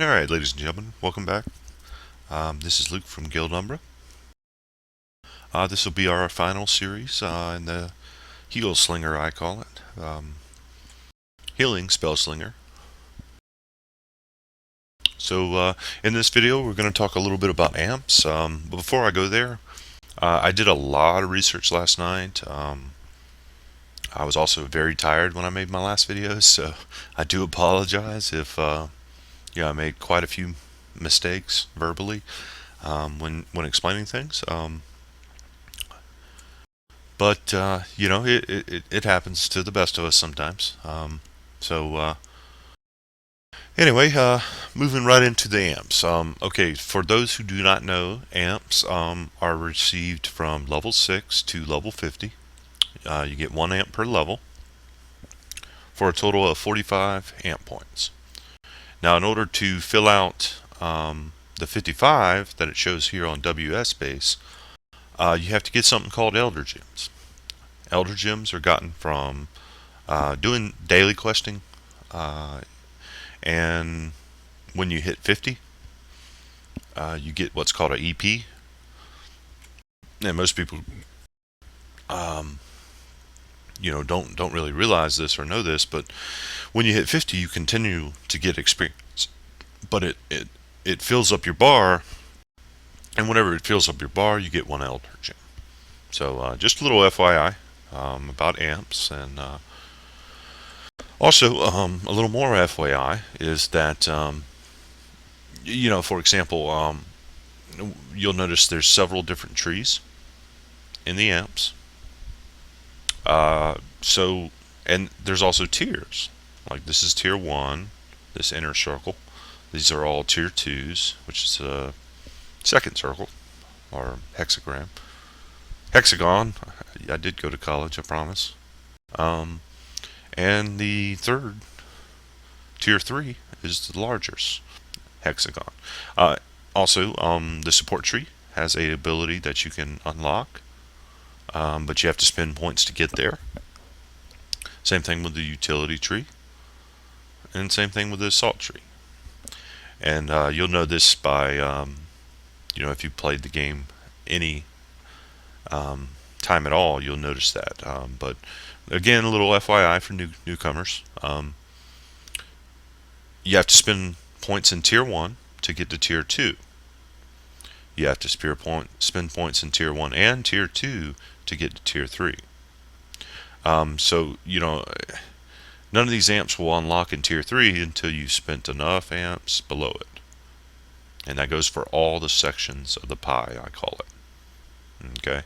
Alright, ladies and gentlemen, welcome back. This is Luke from Guild Umbra. This will be our final series in the Spellslinger, I call it. Healing Spellslinger. So in this video we're going to talk a little bit about amps. But before I go there, I did a lot of research last night. I was also very tired when I made my last video, so I do apologize if I made quite a few mistakes verbally when explaining things. But it happens to the best of us sometimes. Anyway, moving right into the amps. Okay, for those who do not know, amps are received from level 6 to level 50. You get 1 amp per level for a total of 45 amp points. Now, in order to fill out the 55 that it shows here on WS base, you have to get something called Elder Gems. Elder Gems are gotten from doing daily questing, and when you hit 50, you get what's called an EP. And most people, don't really realize this or know this, but when you hit 50, you continue to get experience. But it fills up your bar, and whenever it fills up your bar, you get 1 Elder Gem. So just a little FYI about amps, and also a little more FYI is that for example, you'll notice there's several different trees in the amps. And there's also tiers. Like this is tier 1, this inner circle. These are all tier 2s, which is a second circle or hexagon. I did go to college, I promise. And the third, tier 3, is the largest hexagon. Also, the support tree has a ability that you can unlock, but you have to spend points to get there. Same thing with the utility tree, and same thing with the assault tree. And you'll know this by, if you played the game any time at all, you'll notice that. But again, a little FYI for newcomers. You have to spend points in tier 1 to get to tier 2. You have to spend points in tier 1 and tier 2 to get to tier 3. So none of these amps will unlock in tier 3 until you've spent enough amps below it. And that goes for all the sections of the pie, I call it. Okay.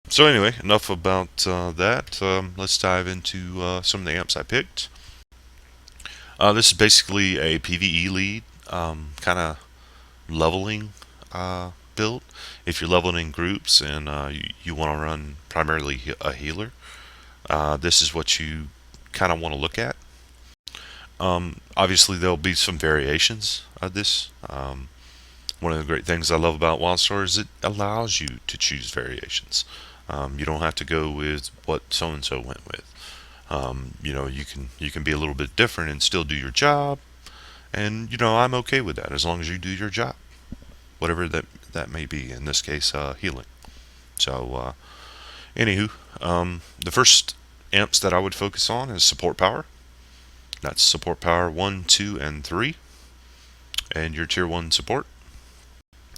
So anyway, enough about that. Let's dive into some of the amps I picked. This is basically a PvE lead, kind of leveling build. If you're leveling in groups and you want to run primarily a healer, this is what you kind of want to look at. Obviously, there'll be some variations of this. One of the great things I love about WildStar is it allows you to choose variations. You don't have to go with what so-and-so went with. You can be a little bit different and still do your job. And, I'm okay with that as long as you do your job. Whatever that may be, in this case, healing. So, anywho, the first amps that I would focus on is support power. That's support power 1, 2, and 3. And your tier 1 support.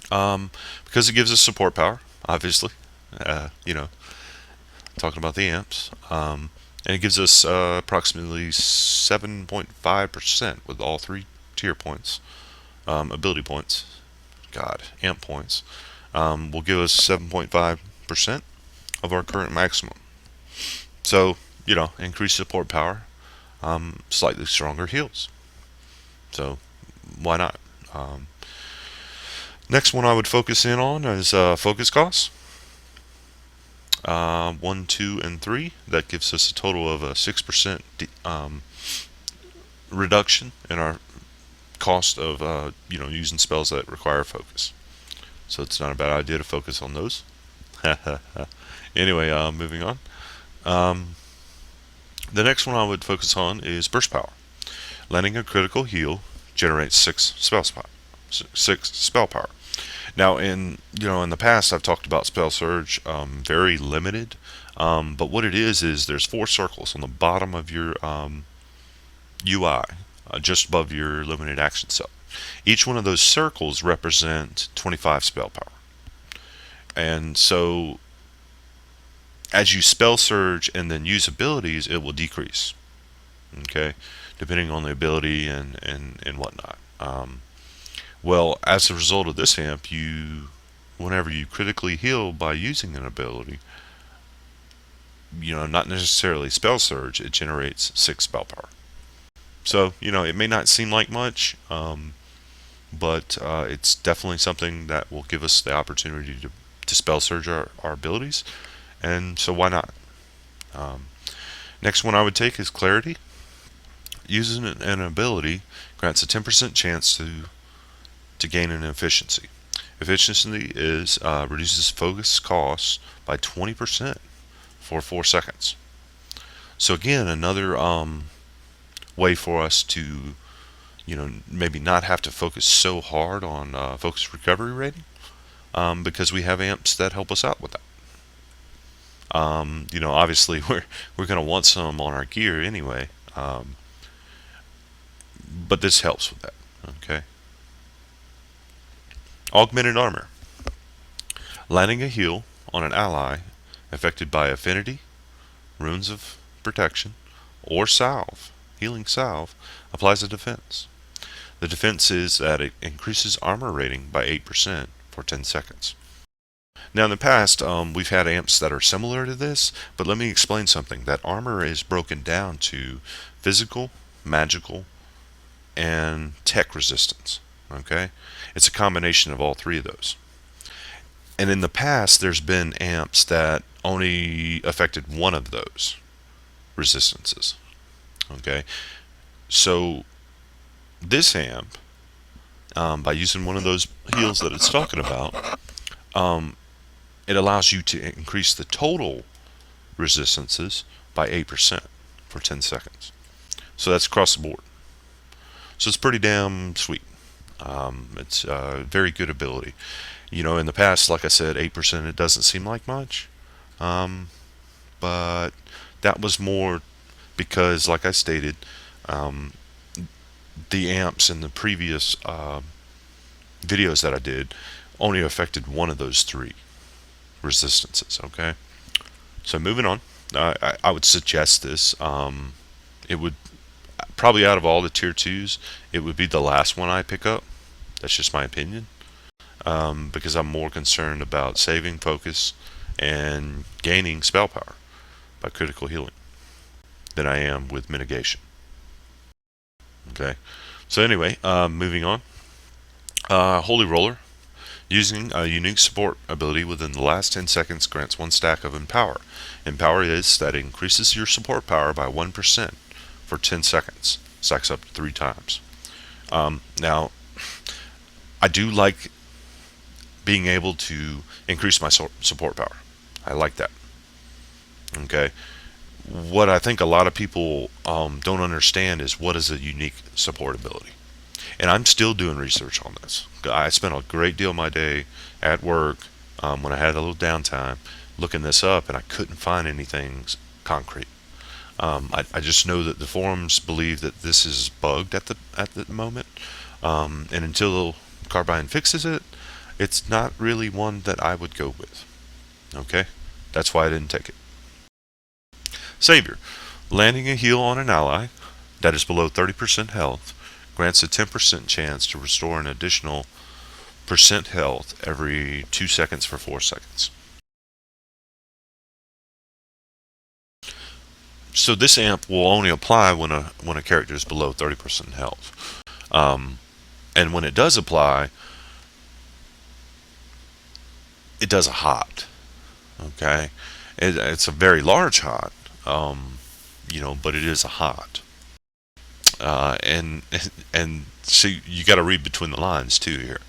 Because it gives us support power, obviously. Talking about the amps. And it gives us approximately 7.5% with all 3 tier points. Ability points. Amp points. Will give us 7.5% of our current maximum. So, increased support power, slightly stronger heals. So, why not? Next one I would focus in on is focus costs. 1, 2, and 3. That gives us a total of a 6% reduction in our cost of using spells that require focus. So it's not a bad idea to focus on those. Anyway, moving on. The next one I would focus on is burst power. Landing a critical heal generates six spell power. Now, in the past, I've talked about spell surge, very limited. But what it is there's four circles on the bottom of your UI, just above your limited action cell. Each one of those circles represent 25 spell power. And so, as you spell surge and then use abilities, it will decrease. Okay, depending on the ability and whatnot. Well, as a result of this amp, whenever you critically heal by using an ability, not necessarily spell surge, it generates 6 spell power. So, it may not seem like much, but it's definitely something that will give us the opportunity to spell surge our abilities, and so why not? Next one I would take is Clarity. Using an ability grants a 10% chance to gain an efficiency. Efficiency is reduces focus costs by 20% for 4 seconds. So again, another way for us to maybe not have to focus so hard on focus recovery rating, because we have amps that help us out with that. Obviously we're going to want some on our gear anyway, but this helps with that. Okay. Augmented armor. Landing a heal on an ally affected by affinity, runes of protection, or healing salve, applies a defense. The defense is that it increases armor rating by 8% for 10 seconds. Now, in the past, we've had amps that are similar to this, but let me explain something. That armor is broken down to physical, magical, and tech resistance. Okay? It's a combination of all three of those. And in the past, there's been amps that only affected one of those resistances. Okay? So, this amp, by using one of those heals that it's talking about, it allows you to increase the total resistances by 8% for 10 seconds. So that's across the board. So it's pretty damn sweet. It's a very good ability. In the past, like I said, 8%, it doesn't seem like much. But that was more because, like I stated, the amps in the previous videos that I did only affected one of those three resistances. Okay, so moving on, I would suggest this. It would probably, out of all the tier 2s, it would be the last one I pick up. That's just my opinion, because I'm more concerned about saving focus and gaining spell power by critical healing than I am with mitigation. Okay, so anyway, moving on. Holy Roller. Using a unique support ability within the last 10 seconds grants 1 stack of Empower. Empower is that it increases your support power by 1% for 10 seconds. Stacks up 3 times. Now, I do like being able to increase my support power. I like that. Okay. What I think a lot of people don't understand is what is a unique support ability. And I'm still doing research on this. I spent a great deal of my day at work, when I had a little downtime, looking this up, and I couldn't find anything concrete. I just know that the forums believe that this is bugged at the moment, and until Carbine fixes it, it's not really one that I would go with. Okay, that's why I didn't take it. Savior. Landing a heal on an ally that is below 30% health grants a 10% chance to restore an additional percent health every 2 seconds for 4 seconds. So this amp will only apply when a character is below 30% health, and when it does apply, it does a hot. Okay, it's a very large hot, but it is a hot. And so you got to read between the lines too here.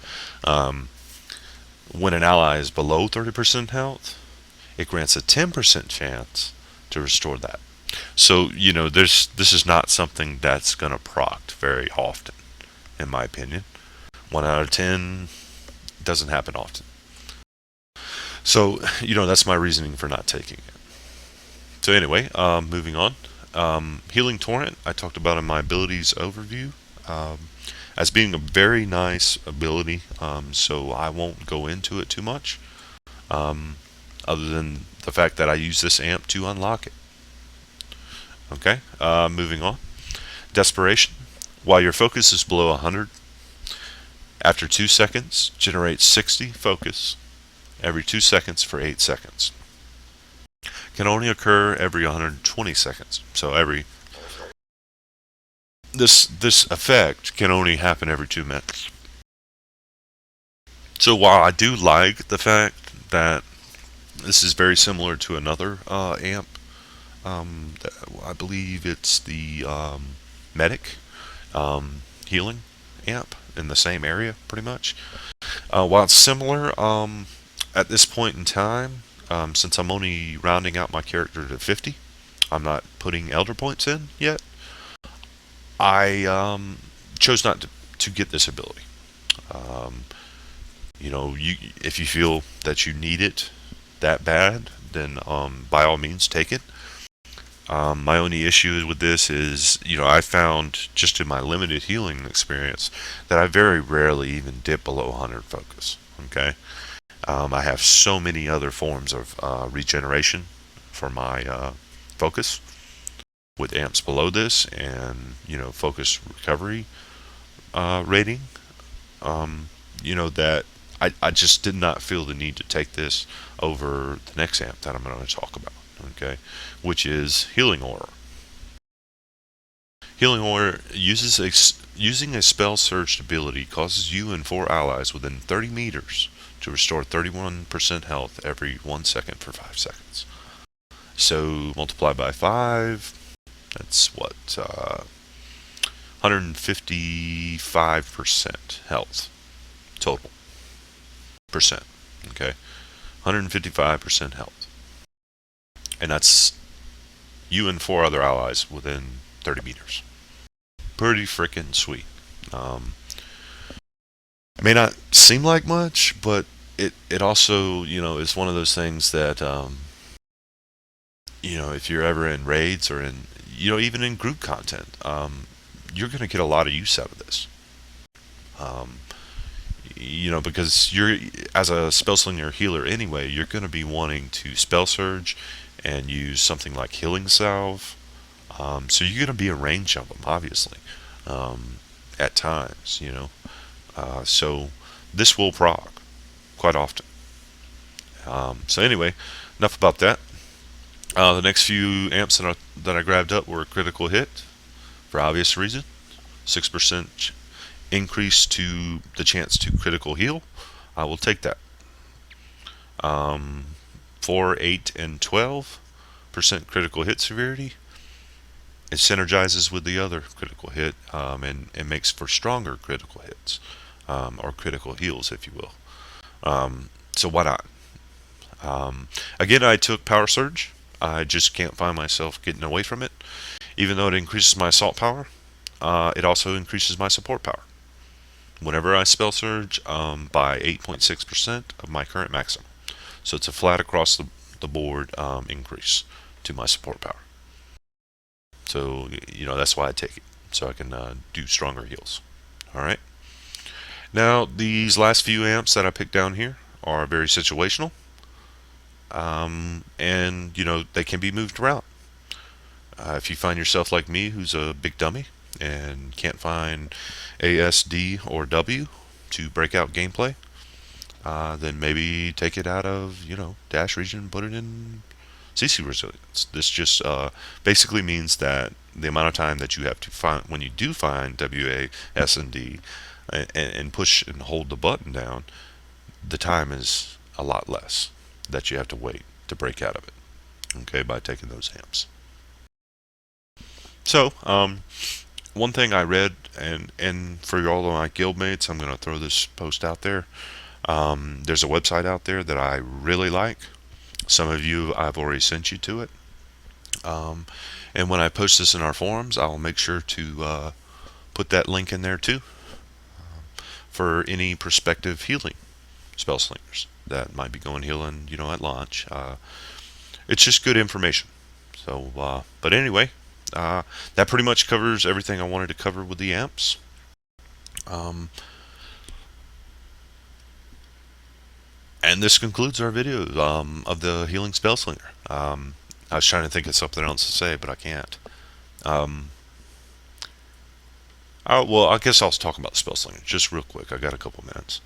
When an ally is below 30% health, it grants a 10% chance to restore that. So this is not something that's going to proc very often in my opinion. 1 out of 10 doesn't happen often. So, that's my reasoning for not taking it. So anyway, moving on. Healing Torrent, I talked about in my abilities overview as being a very nice ability, so I won't go into it too much, other than the fact that I use this amp to unlock it. Okay, moving on. Desperation. While your focus is below 100, after 2 seconds, generate 60 focus every 2 seconds for 8 seconds. Can only occur every 120 seconds. So this effect can only happen every 2 minutes. So while I do like the fact that this is very similar to another amp, I believe it's the Medic healing amp in the same area, pretty much. While it's similar, at this point in time, since I'm only rounding out my character to 50, I'm not putting elder points in yet. I chose not to get this ability. If you feel that you need it that bad, then by all means take it. My only issue with this is, I found just in my limited healing experience that I very rarely even dip below 100 focus. Okay, I have so many other forms of regeneration for my focus with amps below this, and focus recovery rating. That I just did not feel the need to take this over the next amp that I'm going to talk about. Okay, which is Healing Aura. Healing Aura using a spell surge ability causes you and 4 allies within 30 meters to restore 31% health every 1 second for 5 seconds. So multiply by 5. That's what 155% health total percent. Okay, 155% health, and that's you and 4 other allies within 30 meters. Pretty freaking sweet. May not seem like much, but it also is one of those things that if you're ever in raids or in even in group content, you're going to get a lot of use out of this. Because you're, as a Spellslinger healer anyway, you're going to be wanting to spell surge and use something like Healing Salve. So you're going to be in range of them, obviously, at times, so this will proc quite often. So anyway, enough about that. The next few amps that I grabbed up were Critical Hit, for obvious reason. 6% increase to the chance to critical heal. I will take that. 4, 8, and 12% critical hit severity. It synergizes with the other critical hit, and makes for stronger critical hits, or critical heals, if you will. So why not? Again, I took Power Surge. I just can't find myself getting away from it. Even though it increases my assault power, it also increases my support power. Whenever I spell surge, by 8.6% of my current maximum. So it's a flat across the board increase to my support power. So, that's why I take it. So I can do stronger heals. Alright. Now, these last few amps that I picked down here are very situational. And, they can be moved around. If you find yourself like me, who's a big dummy, and can't find A, S, D, or W to break out gameplay, then maybe take it out of, dash region and put it in CC resilience. This just basically means that the amount of time that you have to find, when you do find W, A, S, and D, and push and hold the button down, the time is a lot less that you have to wait to break out of it, okay, by taking those amps. So, one thing I read, and for all of my guildmates, I'm going to throw this post out there. There's a website out there that I really like. Some of you, I've already sent you to it. And when I post this in our forums, I'll make sure to put that link in there too. for any prospective healing spellslingers that might be going healing, at launch. It's just good information. So, but anyway, that pretty much covers everything I wanted to cover with the amps. Um, and this concludes our video of the Healing Spellslinger. I was trying to think of something else to say, but I can't. Um, well, I guess I'll talk about the Spellslinger just real quick. I got a couple minutes.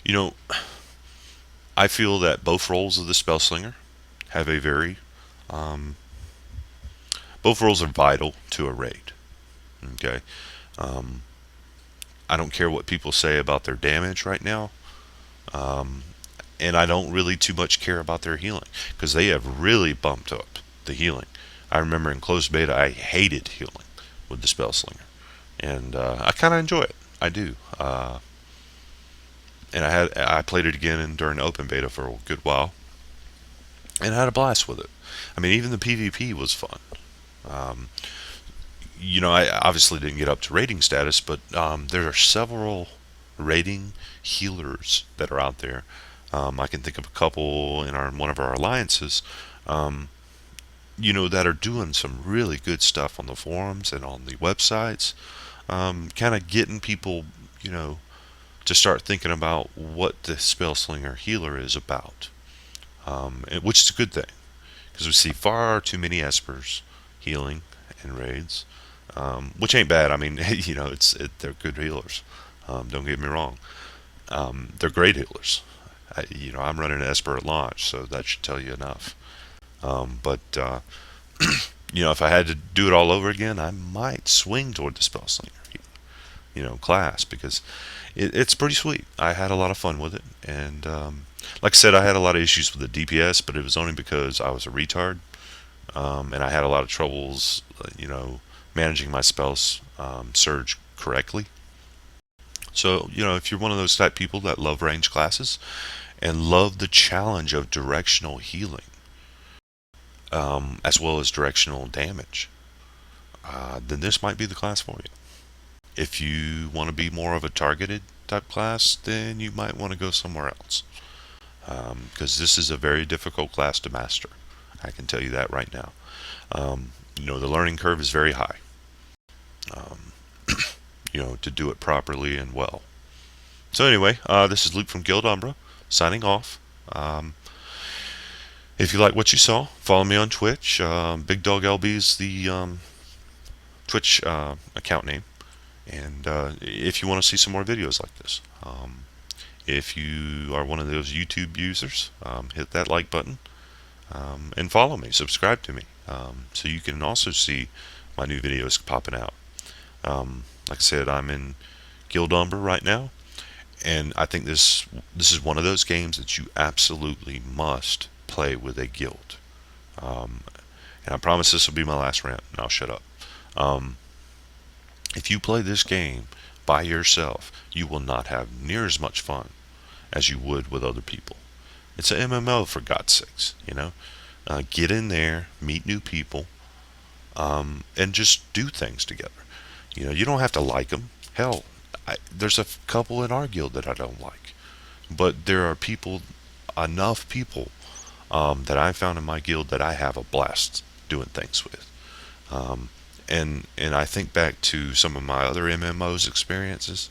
You know, I feel that both roles of the Spellslinger have a very both roles are vital to a raid. Okay, um, I don't care what people say about their damage right now, um, and I don't really too much care about their healing because they have really bumped up the healing. I remember in closed beta I hated healing with the Spellslinger, and I kind of enjoy it. I do. And I played it again during open beta for a good while, and I had a blast with it. I mean, even the PvP was fun. Um, I obviously didn't get up to rating status, but there are several rating healers that are out there. I can think of a couple in one of our alliances, um, that are doing some really good stuff on the forums and on the websites, kind of getting people, to start thinking about what the Spellslinger healer is about, which is a good thing because we see far too many espers healing in raids, which ain't bad. I mean, they're good healers. Don't get me wrong. They're great healers. I'm running an esper at launch, so that should tell you enough. But if I had to do it all over again, I might swing toward the Spellslinger, class because it's pretty sweet. I had a lot of fun with it, and like I said, I had a lot of issues with the DPS, but it was only because I was a retard, and I had a lot of troubles, managing my spells surge correctly. So, if you're one of those type people that love range classes and love the challenge of directional healing, as well as directional damage, then this might be the class for you. If you want to be more of a targeted type class, then you might want to go somewhere else. Because this is a very difficult class to master. I can tell you that right now. The learning curve is very high. To do it properly and well. So anyway, this is Luke from Guild Umbra, signing off. If you like what you saw, follow me on Twitch. Big Dog LB is the Twitch account name. And if you want to see some more videos like this, if you are one of those YouTube users, hit that like button and follow me, subscribe to me, so you can also see my new videos popping out. Like I said, I'm in Guild Umbra right now, and I think this is one of those games that you absolutely must play with a guild. And I promise this will be my last rant, and I'll shut up. If you play this game by yourself, you will not have near as much fun as you would with other people. It's an MMO, for God's sakes, get in there, meet new people, and just do things together. You don't have to like them. Hell, there's a couple in our guild that I don't like, but there are enough people that I found in my guild that I have a blast doing things with. And I think back to some of my other MMOs experiences.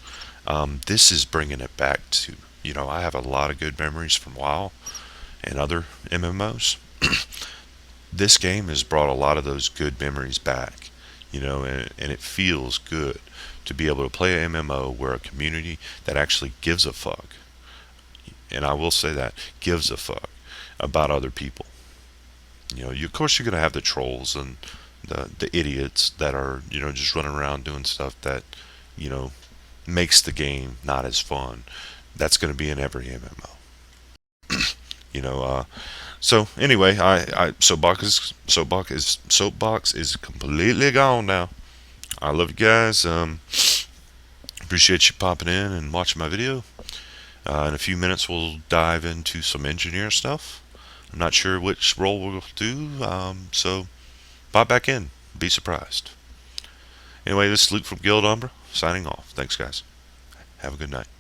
This is bringing it back to, I have a lot of good memories from WoW and other MMOs. This game has brought a lot of those good memories back, and it feels good to be able to play an MMO where a community that actually gives a fuck, and I will say that, gives a fuck about other people. Of course you're going to have the trolls and the idiots that are, just running around doing stuff that, makes the game not as fun. That's going to be in every MMO. So anyway, soapbox is completely gone now. I love you guys. Appreciate you popping in and watching my video. In a few minutes, we'll dive into some engineer stuff. I'm not sure which role we'll do, so pop back in. Be surprised. Anyway, this is Luke from Guild Umbra, signing off. Thanks, guys. Have a good night.